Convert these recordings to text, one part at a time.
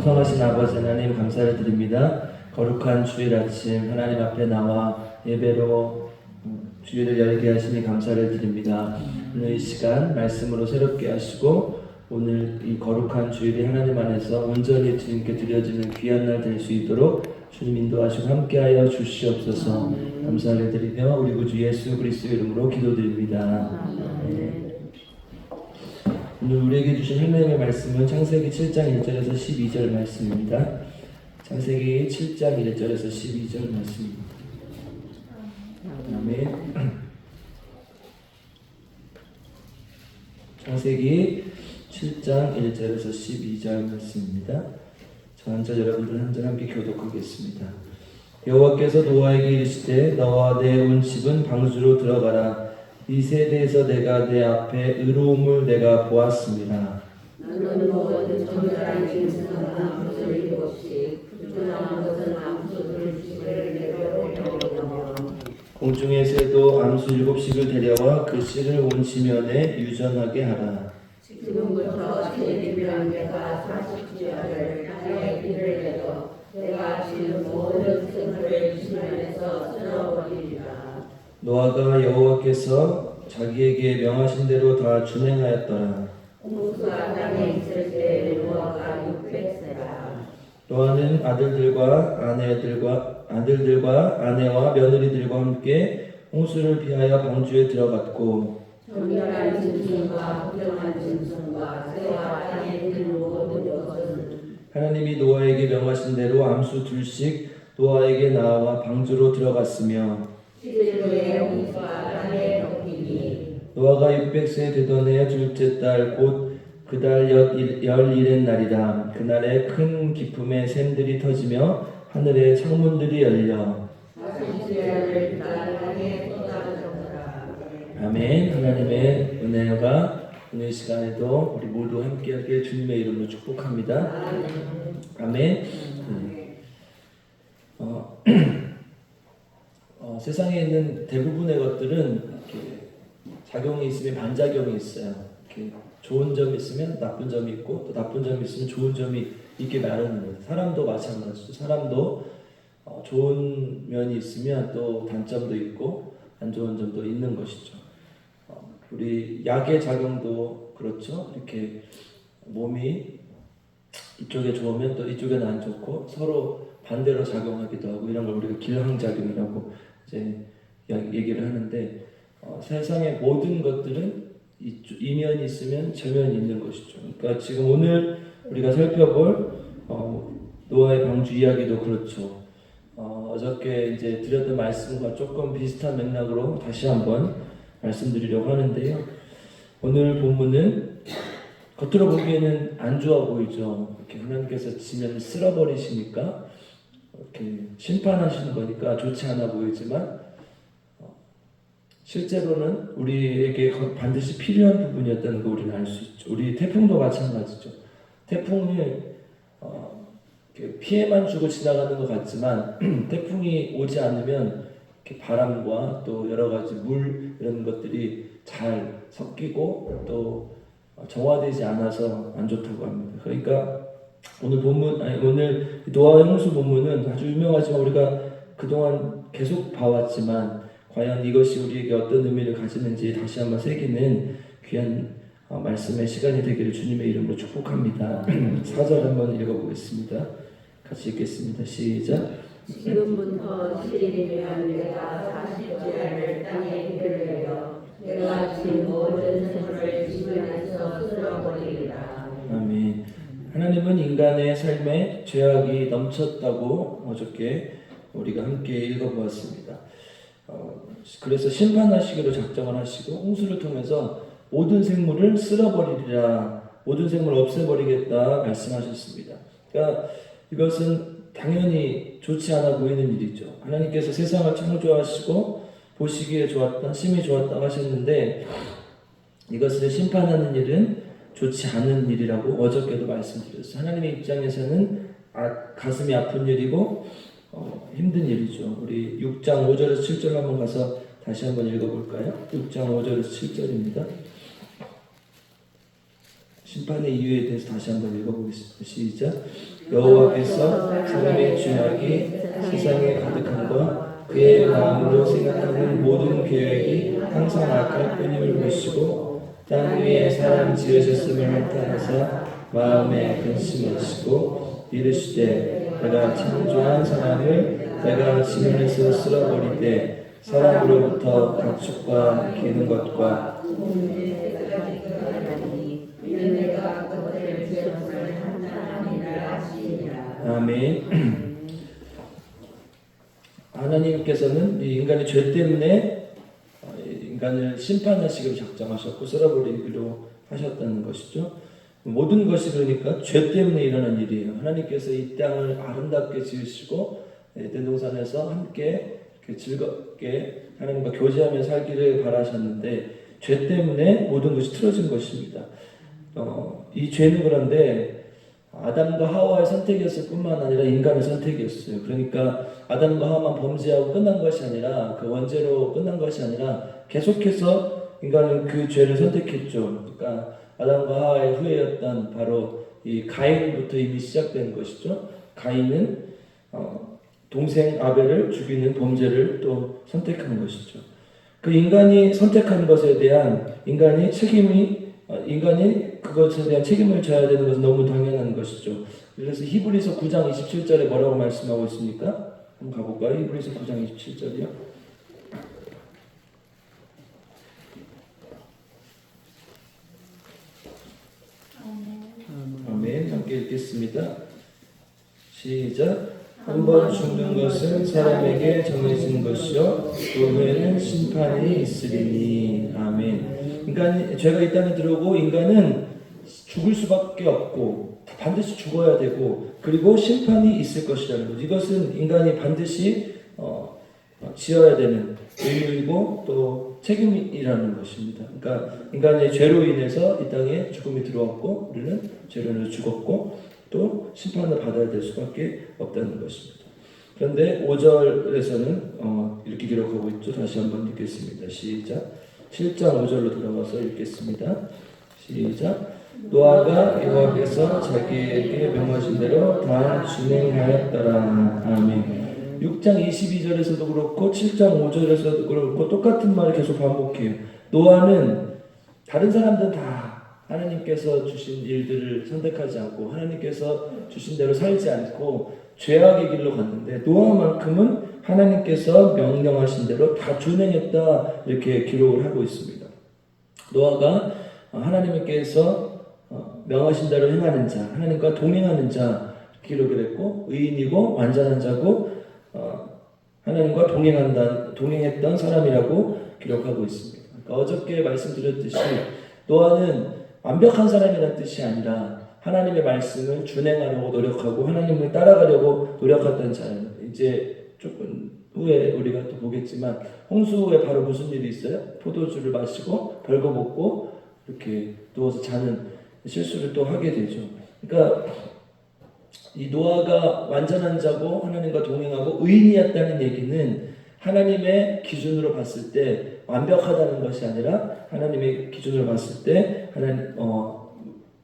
풍성하신 아버지 하나님 감사를 드립니다. 거룩한 주일 아침 하나님 앞에 나와 예배로 주일을 열게 하시니 감사를 드립니다. 오늘 이 시간 말씀으로 새롭게 하시고 오늘 이 거룩한 주일이 하나님 안에서 온전히 주님께 드려지는 귀한 날 될 수 있도록 주님 인도하시고 함께하여 주시옵소서. 감사를 드리며 우리 구주 예수 그리스도 이름으로 기도드립니다. 오늘 우리에게 주신 하나님의 말씀은 창세기 7장 1절에서 12절 말씀입니다. 창세기 7장 1절에서 12절 말씀입니다. 아멘. 창세기 7장 1절에서 12절 말씀입니다. 저 한 절 여러분들 한 절 함께 교독하겠습니다. 여호와께서 노아에게 이르시되 너와 내 온 집은 방주로 들어가라. 이 세대에서 내가 내 앞에 의로움을 내가 보았습니다. 너는 모든 정결한 짐승은 암소 7씩, 부정한 것은 암소 2씩을 내려오려며 공중의 새도 암수 7씩을 데려와 그 씨를 온 지면에 유전하게 하라. 지금부터 세리면 내가 40주야를 땅에 길을 내어 내가 지은 모든 생물을 지면에서 쓸어버리리라. 노아가 여호와께서 자기에게 명하신 대로 다 준행하였더라. 홍수가 땅에 있을 때 노아가 600세라. 노아는 아들들과 아내와 며느리들과 함께 홍수를 피하여 방주에 들어갔고 정결한 짐승과 부정한 짐승과 새와 땅에 있는 모든 것은 하나님이 노아에게 명하신 대로 암수 2씩 노아에게 나와 방주로 들어갔으며 시드루의 홍수가 땅에 덮이니 노아가 600세 되던 해 둘째 달 곧 그 달 열일의 날이다. 그날에 큰 기품의 샘들이 터지며 하늘의 창문들이 열려 40주야를 땅에 쏟아졌더라. 아멘. 하나님의 은혜가 오늘 시간에도 우리 모두 함께하게 주님의 이름으로 축복합니다. 아멘. 세상에 있는 대부분의 것들은 이렇게 작용이 있으면 반작용이 있어요. 이렇게 좋은 점이 있으면 나쁜 점이 있고 또 나쁜 점이 있으면 좋은 점이 있게 마련인 거예요. 사람도 마찬가지죠. 사람도 좋은 면이 있으면 또 단점도 있고 안 좋은 점도 있는 것이죠. 우리 약의 작용도 그렇죠. 이렇게 몸이 이쪽에 좋으면 또 이쪽에는 안 좋고 서로 반대로 작용하기도 하고 이런 걸 우리가 길황작용이라고 이제 얘기를 하는데 세상의 모든 것들은 이면이 있으면 저면이 있는 것이죠. 그러니까 지금 오늘 우리가 살펴볼 노아의 방주 이야기도 그렇죠. 어저께 이제 드렸던 말씀과 조금 비슷한 맥락으로 다시 한번 말씀드리려고 하는데요. 오늘 본문은 겉으로 보기에는 안 좋아 보이죠. 이렇게 하나님께서 지면을 쓸어버리시니까 이렇게 심판하시는 거니까 좋지 않아 보이지만 실제로는 우리에게 반드시 필요한 부분이었다는 거 우리는 알 수 있죠. 우리 태풍도 마찬가지죠. 태풍이 피해만 주고 지나가는 것 같지만 태풍이 오지 않으면 이렇게 바람과 또 여러 가지 물 이런 것들이 잘 섞이고 또 정화되지 않아서 안 좋다고 합니다. 그러니까 오늘 노아의 홍수 본문은 아주 유명하지만 우리가 그동안 계속 봐왔지만 과연 이것이 우리에게 어떤 의미를 가지는지 다시 한번 새기는 귀한 말씀의 시간이 되기를 주님의 이름으로 축복합니다. 4절 한번 읽어보겠습니다. 같이 읽겠습니다. 시작. 지금부터 7일이면 내가 40주야를 땅에 길을 내어 내가 지은 모든 생물을 지면에서 쓸어버리리라. 아멘. 하나님은 인간의 삶에 죄악이 넘쳤다고 어저께 우리가 함께 읽어보았습니다. 그래서 심판하시기로 작정을 하시고 홍수를 통해서 모든 생물을 쓸어버리리라, 모든 생물을 없애버리겠다 말씀하셨습니다. 그러니까 이것은 당연히 좋지 않아 보이는 일이죠. 하나님께서 세상을 창조하시고 보시기에 좋았다, 심히 좋았다 하셨는데 이것을 심판하는 일은 좋지 않은 일이라고 어저께도 말씀드렸어요. 하나님의 입장에서는 가슴이 아픈 일이고 힘든 일이죠. 우리 6장 5절에서 7절 한번 가서 다시 한번 읽어볼까요? 6장 5절에서 7절입니다. 심판의 이유에 대해서 다시 한번 읽어보겠습니다. 시작. 여호와께서 사람의 죄악이 세상에 가득함과 그의 마음으로 생각하는 모든 계획이 항상 악할 뿐임을 보시고 땅 위에 사람 지으셨음을 한탄하사 마음에 근심하시고 이르시되 내가 창조한 사람을 내가 지면에서 쓸어버리되 사람으로부터 가축과 기는 것과 아멘. 하나님께서는 이 인간의 죄 때문에 인간을 심판하시기로 작정하셨고 쓸어버리기로 하셨다는 것이죠. 모든 것이 그러니까 죄 때문에 일어난 일이에요. 하나님께서 이 땅을 아름답게 지으시고 에덴 동산에서 함께 즐겁게 하나님과 교제하며 살기를 바라셨는데 죄 때문에 모든 것이 틀어진 것입니다. 이 죄는 그런데 아담과 하와의 선택이었을 뿐만 아니라 인간의 선택이었어요. 그러니까 아담과 하와만 범죄하고 끝난 것이 아니라 그 원죄로 끝난 것이 아니라 계속해서 인간은 그 죄를 선택했죠. 그러니까 아담과 하와의 후예였던 바로 이 가인부터 이미 시작된 것이죠. 가인은 동생 아벨을 죽이는 범죄를 또 선택한 것이죠. 그 인간이 선택한 것에 대한 인간이 그것에 대한 책임을 져야 되는 것은 너무 당연한 것이죠. 그래서 히브리서 9장 27절에 뭐라고 말씀하고 있습니까? 한번 가볼까요? 히브리서 9장 27절이요. 아멘. 함께 읽겠습니다. 시작. 한 번 죽는 것은 사람에게 정해진 것이요 그 후에는 심판이 있으리니. 아멘. 인간 죄가 이 땅에 들어오고 인간은 죽을 수밖에 없고 반드시 죽어야 되고 그리고 심판이 있을 것이라는 것. 이것은 인간이 반드시 지어야 되는 의무이고 또 책임이라는 것입니다. 그러니까 인간의 죄로 인해서 이 땅에 죽음이 들어왔고 우리는 죄로 인해서 죽었고 또 심판을 받아야 될 수밖에 없다는 것입니다. 그런데 5절에서는 이렇게 기록하고 있죠. 다시 한번 읽겠습니다. 시작. 7장 5절로 들어가서 읽겠습니다. 시작. 노아가 여호와께서 자기에게 명하신 대로 다 준행하였더라. 아멘. 6장 22절에서도 그렇고 7장 5절에서도 그렇고 똑같은 말을 계속 반복해요. 노아는 다른 사람들은 다 하나님께서 주신 일들을 선택하지 않고 하나님께서 주신 대로 살지 않고 죄악의 길로 갔는데 노아만큼은 하나님께서 명령하신 대로 다 준행했다 이렇게 기록을 하고 있습니다. 노아가 하나님께서 명하신 대로 행하는 자, 하나님과 동행하는 자 기록을 했고 의인이고 완전한 자고 하나님과 동행했던 사람이라고 기록하고 있습니다. 그러니까 어저께 말씀드렸듯이 노아는 완벽한 사람이라는 뜻이 아니라 하나님의 말씀을 준행하려고 노력하고 하나님을 따라가려고 노력했던 자예요. 이제 조금 후에 우리가 또 보겠지만 홍수 후에 바로 무슨 일이 있어요? 포도주를 마시고 벌거벗고 이렇게 누워서 자는 실수를 또 하게 되죠. 그러니까 이 노아가 완전한 자고 하나님과 동행하고 의인이었다는 얘기는 하나님의 기준으로 봤을 때 완벽하다는 것이 아니라 하나님의 기준으로 봤을 때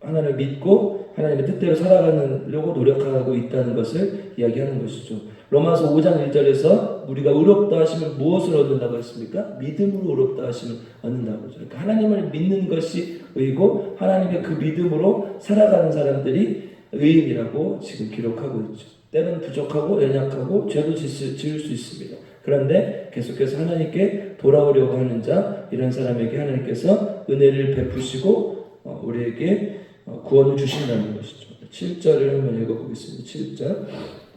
하나님을 믿고 하나님의 뜻대로 살아가려고 노력하고 있다는 것을 이야기하는 것이죠. 로마서 5장 1절에서 우리가 의롭다 하심을 무엇을 얻는다고 했습니까? 믿음으로 의롭다 하심을 얻는다고 하죠. 그러니까 하나님을 믿는 것이 의고 하나님의 그 믿음으로 살아가는 사람들이 의인이라고 지금 기록하고 있죠. 때는 부족하고 연약하고 죄도 지을 수 있습니다. 그런데 계속해서 하나님께 돌아오려고 하는 자, 이런 사람에게 하나님께서 은혜를 베푸시고 우리에게 구원을 주신다는 것이죠. 7절을 한번 읽어보겠습니다. 7절.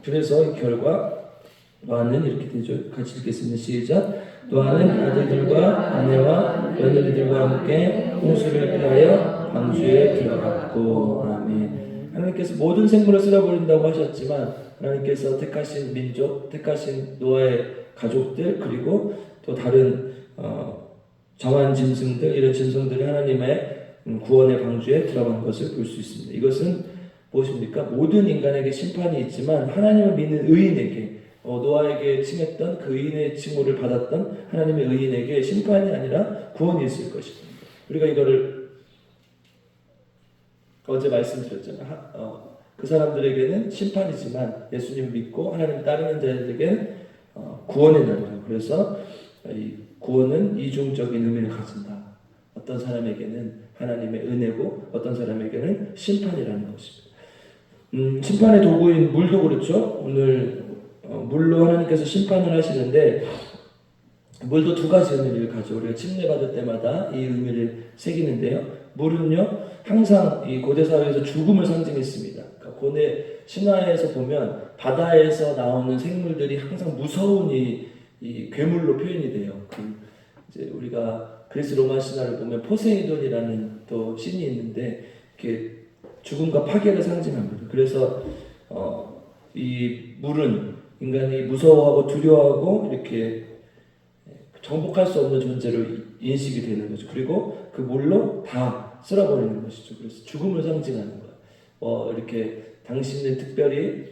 그래서 이 결과는 이렇게 되죠. 같이 읽겠습니다. 시작. 노아는 아들들과 아내와 며느리들과 함께 홍수를 피하여 방주에 들어갔고. 아멘. 하나님께서 모든 생물을 쓸어버린다고 하셨지만 하나님께서 택하신 민족, 택하신 노아의 가족들 그리고 또 다른 정한 짐승들 이런 짐승들이 하나님의 구원의 방주에 들어간 것을 볼 수 있습니다. 이것은 무엇입니까? 모든 인간에게 심판이 있지만 하나님을 믿는 의인에게 노아에게 칭했던 그 의인의 칭호를 받았던 하나님의 의인에게 심판이 아니라 구원이 있을 것입니다. 우리가 이거를 어제 말씀드렸잖아요. 그 사람들에게는 심판이지만 예수님 믿고 하나님 따르는 자들에게는 구원의 날이라고. 그래서 이 구원은 이중적인 의미를 가진다. 어떤 사람에게는 하나님의 은혜고 어떤 사람에게는 심판이라는 것입니다. 심판의 도구인 물도 그렇죠. 오늘 물로 하나님께서 심판을 하시는데 물도 두 가지 의미를 가져. 우리가 침례받을 때마다 이 의미를 새기는데요. 물은요 항상 이 고대 사회에서 죽음을 상징했습니다. 그러니까 고대 신화에서 보면 바다에서 나오는 생물들이 항상 무서운 이 괴물로 표현이 돼요. 이제 우리가 그리스 로마 신화를 보면 포세이돈이라는 또 신이 있는데 이렇게 죽음과 파괴를 상징합니다. 그래서 이 물은 인간이 무서워하고 두려워하고 이렇게 정복할 수 없는 존재로 인식이 되는 거죠. 그리고 그 물로 다 쓸어버리는 것이죠. 그래서 죽음을 상징하는 거예요. 이렇게 당신은 특별히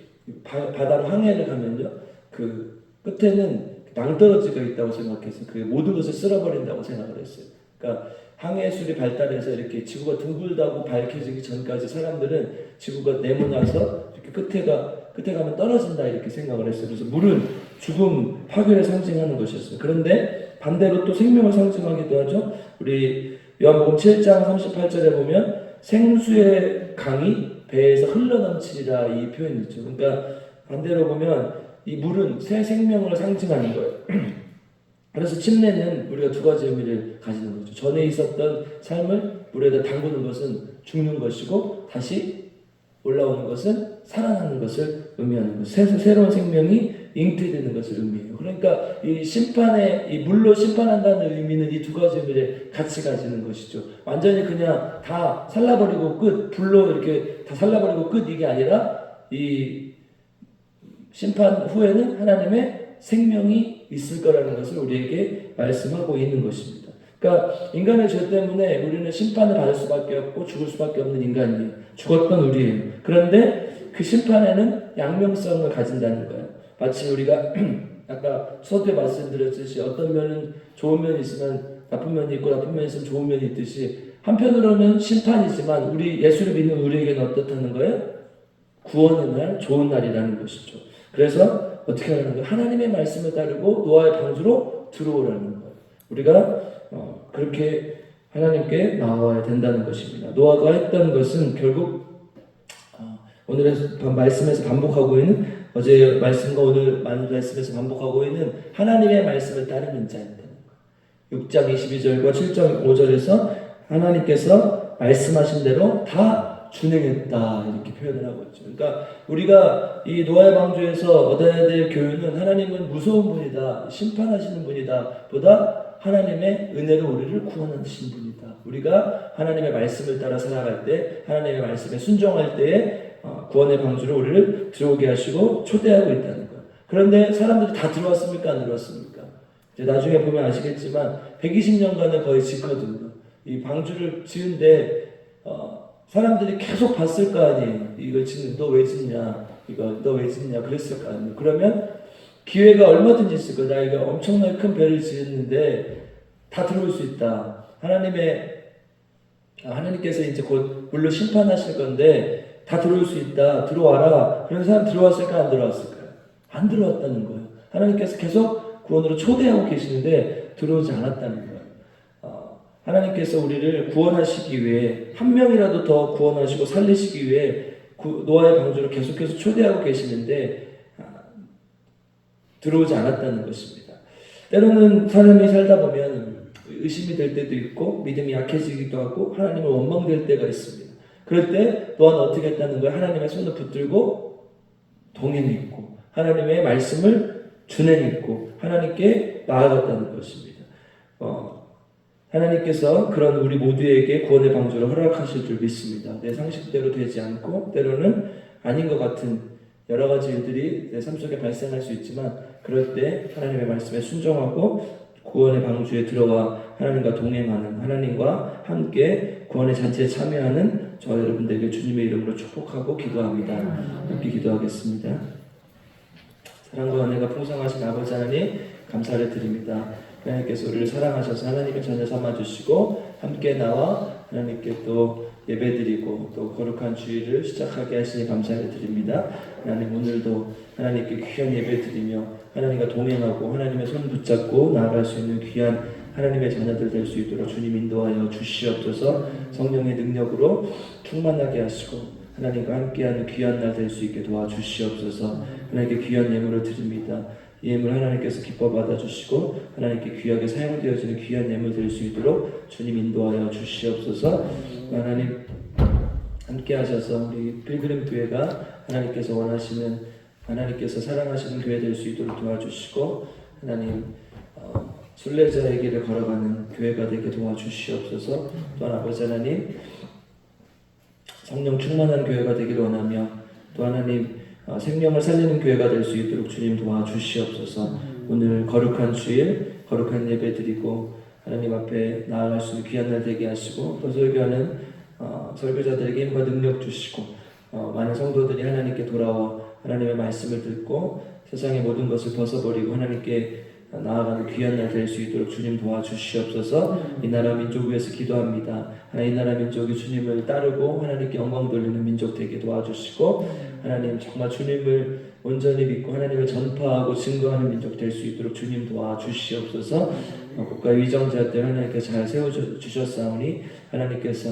바다로 항해를 가면요, 그 끝에는 낭떠러지가 있다고 생각해서 그 모든 것을 쓸어버린다고 생각을 했어요. 그러니까 항해술이 발달해서 이렇게 지구가 둥글다고 밝혀지기 전까지 사람들은 지구가 네모나서 이렇게 끝에 가면 떨어진다 이렇게 생각을 했어요. 그래서 물은 죽음, 파괴를 상징하는 것이었어요. 그런데 반대로 또 생명을 상징하기도 하죠. 우리 요한복음 7장 38절에 보면 생수의 강이 배에서 흘러넘치리라 이 표현이 있죠. 그러니까 반대로 보면 이 물은 새 생명을 상징하는 거예요. 그래서 침례는 우리가 두 가지 의미를 가지는 거죠. 전에 있었던 삶을 물에다 담그는 것은 죽는 것이고 다시 올라오는 것은 살아나는 것을 의미하는 거죠. 새로운 생명이 잉태되는 것을 의미해요. 그러니까 이 심판에 이 물로 심판한다는 의미는 이 두 가지 의미를 같이 가지는 것이죠. 완전히 그냥 다 살라버리고 끝, 불로 이렇게 다 살라버리고 끝 이게 아니라 이 심판 후에는 하나님의 생명이 있을 거라는 것을 우리에게 말씀하고 있는 것입니다. 그러니까 인간의 죄 때문에 우리는 심판을 받을 수밖에 없고 죽을 수밖에 없는 인간이에요. 죽었던 우리예요. 그런데 그 심판에는 양면성을 가진다는 거예요. 마치 우리가 아까 수업 때 말씀드렸듯이 어떤 면은 좋은 면이 있으면 나쁜 면이 있고 나쁜 면이 있으면 좋은 면이 있듯이 한편으로는 심판이지만 우리 예수를 믿는 우리에게는 어떻다는 거예요? 구원의 날, 좋은 날이라는 것이죠. 그래서 어떻게 하는 거예요? 하나님의 말씀을 따르고 노아의 방주로 들어오라는 거예요. 우리가 그렇게 하나님께 나와야 된다는 것입니다. 노아가 했던 것은 결국 오늘의 말씀에서 반복하고 있는 어제 말씀과 오늘 말씀에서 반복하고 있는 하나님의 말씀을 따르는 자였다는 거예요. 6장 22절과 7장 5절에서 하나님께서 말씀하신 대로 다 준행했다 이렇게 표현을 하고 있죠. 그러니까 우리가 이 노아의 방주에서 얻어야 될 교훈은 하나님은 무서운 분이다, 심판하시는 분이다 보다 하나님의 은혜로 우리를 구원하신 분이다. 우리가 하나님의 말씀을 따라 살아갈 때, 하나님의 말씀에 순종할 때에 구원의 방주로 우리를 들어오게 하시고 초대하고 있다는 거예요. 그런데 사람들이 다 들어왔습니까? 안 들어왔습니까? 이제 나중에 보면 아시겠지만 120년간을 거의 짓거든요. 이 방주를 지은데 사람들이 계속 봤을 거 아니에요. 이걸 짓는 너 왜 짓냐? 이거 너 왜 짓냐? 그랬을 거 아니에요. 그러면 기회가 얼마든지 있을 거예요. 나 이거 엄청나게 큰 배를 지었는데 다 들어올 수 있다. 하나님께서 이제 곧 물로 심판하실 건데 다 들어올 수 있다. 들어와라. 그런 사람 들어왔을까? 안 들어왔을까요? 안 들어왔다는 거예요. 하나님께서 계속 구원으로 초대하고 계시는데 들어오지 않았다는 거예요. 하나님께서 우리를 구원하시기 위해 한 명이라도 더 구원하시고 살리시기 위해 노아의 방주로 계속해서 초대하고 계시는데 들어오지 않았다는 것입니다. 때로는 사람이 살다 보면 의심이 될 때도 있고 믿음이 약해지기도 하고 하나님을 원망될 때가 있습니다. 그럴 때 노아는 어떻게 했다는 거예요? 하나님의 손을 붙들고 동행했고 하나님의 말씀을 준행했고 하나님께 나아갔다는 것입니다. 하나님께서 그런 우리 모두에게 구원의 방주를 허락하실 줄 믿습니다. 내 상식대로 되지 않고 때로는 아닌 것 같은 여러 가지 일들이 내 삶 속에 발생할 수 있지만 그럴 때 하나님의 말씀에 순종하고 구원의 방주에 들어와 하나님과 동행하는 하나님과 함께 구원의 잔치에 참여하는 저와 여러분들에게 주님의 이름으로 축복하고 기도합니다. 함께 기도하겠습니다. 사랑과 은혜가 풍성하신 아버지 하나님 감사를 드립니다. 하나님께서 우리를 사랑하셔서 하나님의 자녀 삼아주시고 함께 나와 하나님께 또 예배드리고 또 거룩한 주일을 시작하게 하시니 감사를 드립니다. 하나님 오늘도 하나님께 귀한 예배드리며 하나님과 동행하고 하나님의 손 붙잡고 나아갈 수 있는 귀한 하나님의 자녀들 될 수 있도록 주님 인도하여 주시옵소서. 성령의 능력으로 충만하게 하시고 하나님과 함께하는 귀한 날 될 수 있게 도와주시옵소서. 하나님께 귀한 예물을 드립니다. 이 예물 하나님께서 기뻐 받아주시고 하나님께 귀하게 사용되어지는 귀한 예물 될 수 있도록 주님 인도하여 주시옵소서. 하나님 함께 하셔서 우리 필그림 교회가 하나님께서 원하시는 하나님께서 사랑하시는 교회 될 수 있도록 도와주시고 하나님 순례자의 길을 걸어가는 교회가 되게 도와주시옵소서. 또한 아버지 하나님 성령 충만한 교회가 되기를 원하며 또 하나님 생명을 살리는 교회가 될 수 있도록 주님 도와주시옵소서. 오늘 거룩한 주일 거룩한 예배 드리고 하나님 앞에 나아갈 수 있는 귀한 날 되게 하시고 또 설교하는 설교자들에게 힘과 능력 주시고 많은 성도들이 하나님께 돌아와 하나님의 말씀을 듣고 세상의 모든 것을 벗어버리고 하나님께 나아가는 귀한 날 될 수 있도록 주님 도와주시옵소서. 이 나라 민족 위해서 기도합니다. 하나님 이 나라 민족이 주님을 따르고 하나님께 영광 돌리는 민족 되게 도와주시고 하나님 정말 주님을 온전히 믿고 하나님을 전파하고 증거하는 민족 될 수 있도록 주님 도와주시옵소서. 국가 위정자들 하나님께서 잘 세워주셨사오니 하나님께서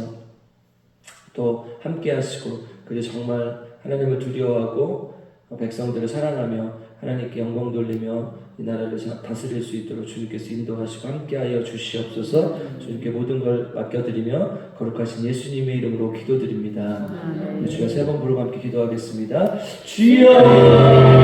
또 함께 하시고 그리고 정말 하나님을 두려워하고 백성들을 사랑하며 하나님께 영광 돌리며 이 나라를 다스릴 수 있도록 주님께서 인도하시고 함께하여 주시옵소서. 주님께 모든 걸 맡겨드리며 거룩하신 예수님의 이름으로 기도드립니다. 주여 세 번 부르고 함께 기도하겠습니다. 주여